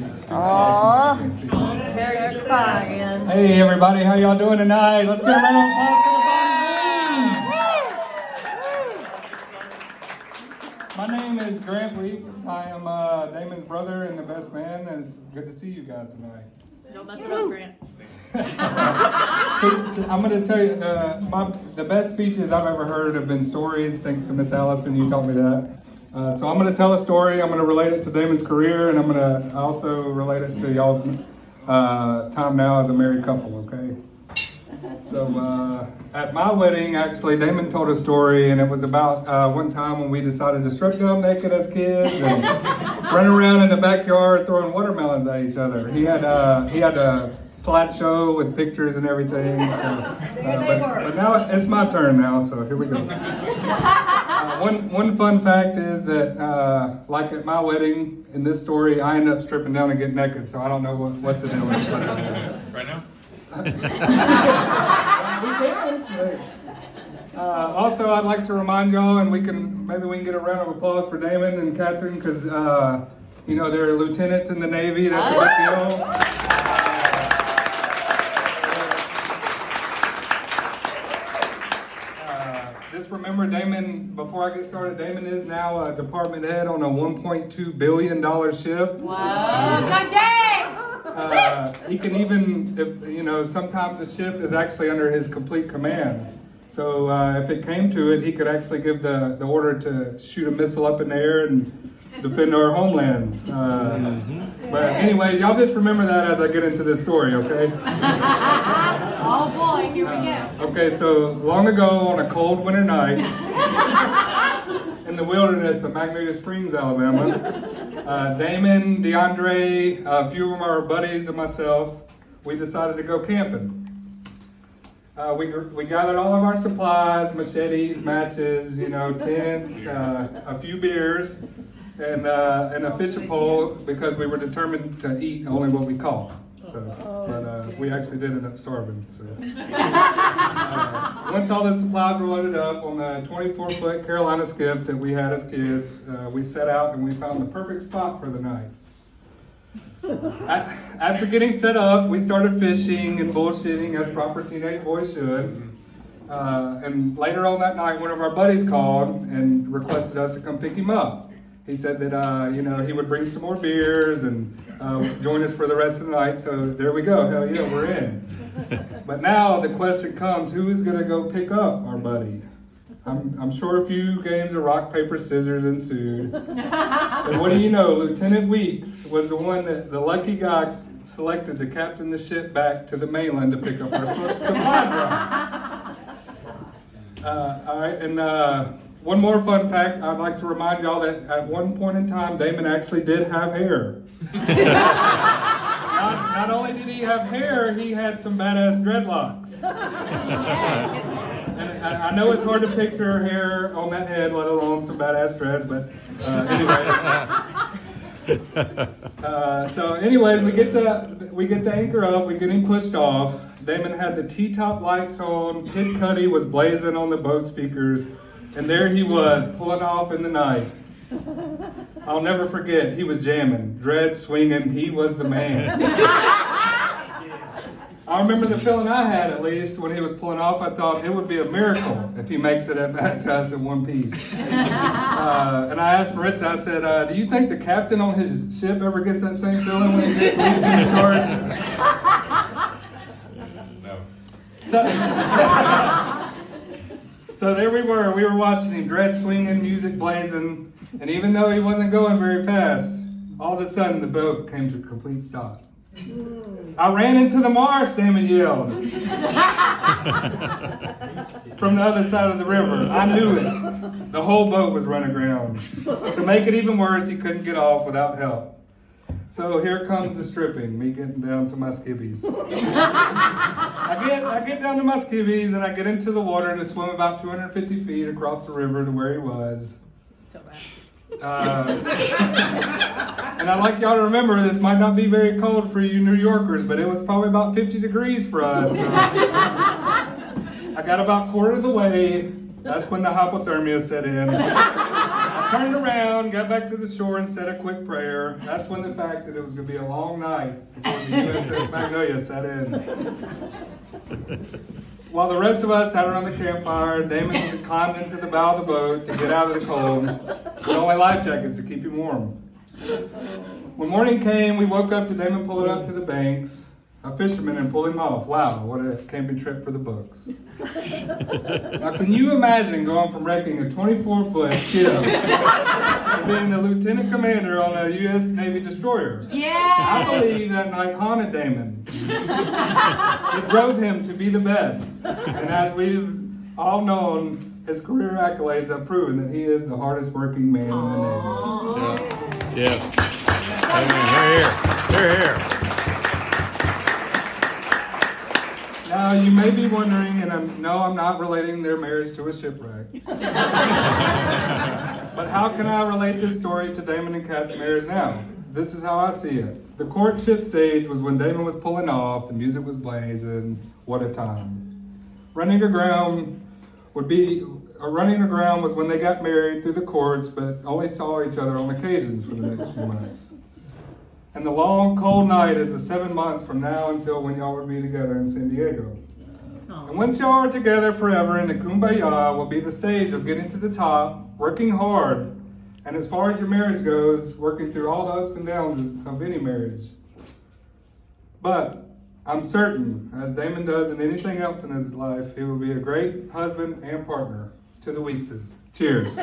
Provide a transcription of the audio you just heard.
Aww, they're crying. Hey everybody, how y'all doing tonight? Let's get a round of applause for the My name is Grant Weeks. I am Damon's brother and the best man, and it's good to see you guys tonight. Don't mess it up, Grant. I'm going to tell you, the best speeches I've ever heard have been stories, thanks to Miss Allison, you taught me that. So I'm going to tell a story, I'm going to relate it to Damon's career, and I'm going to also relate it to y'all's time now as a married couple, okay? So at my wedding, actually, Damon told a story, and it was about one time when we decided to strip down naked as kids and run around in the backyard throwing watermelons at each other. He had a slideshow with pictures and everything. So, but now it's my turn now, so here we go. One fun fact is that, like at my wedding, in this story, I end up stripping down and getting naked, so I don't know what the deal is. Right now? Also, I'd like to remind y'all, and maybe we can get a round of applause for Damon and Catherine, because you know they're lieutenants in the Navy. That's a big deal. Just remember, Damon. Before I get started, Damon is now a department head on a $1.2 billion ship. Wow! God dang! He can even, sometimes the ship is actually under his complete command. So if it came to it, he could actually give the order to shoot a missile up in the air and defend our homelands. But anyway, y'all just remember that as I get into this story, okay? Oh boy, here we go. Okay, so long ago on a cold winter night in the wilderness of Magnolia Springs, Alabama, Damon, DeAndre, a few of our buddies and myself, we decided to go camping. We gathered all of our supplies, machetes, matches, tents, a few beers, and a fishing pole because we were determined to eat only what we caught. But we actually did end up starving. So once all the supplies were loaded up on the 24-foot Carolina skiff that we had as kids, we set out and we found the perfect spot for the night. After getting set up, we started fishing and bullshitting as proper teenage boys should. And later on that night, one of our buddies called and requested us to come pick him up. He said that he would bring some more beers and join us for the rest of the night. So there we go. Hell yeah, we're in. But now the question comes: who is going to go pick up our buddy? I'm sure a few games of rock, paper, scissors ensued. And what do you know? Lieutenant Weeks was the one that the lucky guy selected to captain the ship back to the mainland to pick up our supply drive. All right, and one more fun fact. I'd like to remind y'all that at one point in time, Damon actually did have hair. Not only did he have hair, he had some badass dreadlocks. And I know it's hard to picture hair on that head, let alone some badass dreads, but so anyways, we get the anchor up, we get him pushed off. Damon had the T-top lights on, Kid Cudi was blazing on the boat speakers, and there he was, pulling off in the night. I'll never forget, he was jamming, dread swinging, he was the man. I remember the feeling I had, at least, when he was pulling off. I thought it would be a miracle if he makes it back to us in one piece. And I asked Maritza, I said, do you think the captain on his ship ever gets that same feeling when he's in charge? No. So there we were watching him, dread swinging, music blazing, and even though he wasn't going very fast, all of a sudden the boat came to a complete stop. I ran into the marsh, Damon yelled. From the other side of the river. I knew it. The whole boat was run aground. To make it even worse, he couldn't get off without help. So here comes the stripping, me getting down to my skivvies. I get down to my skivvies and I get into the water to swim about 250 feet across the river to where he was. And I'd like y'all to remember, this might not be very cold for you New Yorkers, but it was probably about 50 degrees for us. So I got about quarter of the way. That's when the hypothermia set in. I turned around, got back to the shore, and said a quick prayer. That's when the fact that it was going to be a long night before the USS Magnolia set in. While the rest of us sat around the campfire, Damon climbed into the bow of the boat to get out of the cold, with only life jackets to keep him warm. When morning came, we woke up to Damon pulling up to the banks, a fisherman, and pull him off. Wow, what a camping trip for the books. Now, can you imagine going from wrecking a 24-foot skiff to being the lieutenant commander on a U.S. Navy destroyer? Yeah. I believe that night haunted Damon. It drove him to be the best. And as we've all known, his career accolades have proven that he is the hardest working man in the Navy. Yeah. Amen. Here, here. Now, you may be wondering, and I'm not relating their marriage to a shipwreck. But how can I relate this story to Damon and Kat's marriage now? This is how I see it. The courtship stage was when Damon was pulling off, the music was blazing, what a time. Running aground was when they got married through the courts, but only saw each other on occasions for the next few months. And the long, cold night is the 7 months from now until when y'all will be together in San Diego. And once y'all are together forever in the Kumbaya will be the stage of getting to the top, working hard, and as far as your marriage goes, working through all the ups and downs of any marriage. But I'm certain, as Damon does in anything else in his life, he will be a great husband and partner to the Weekses. Cheers.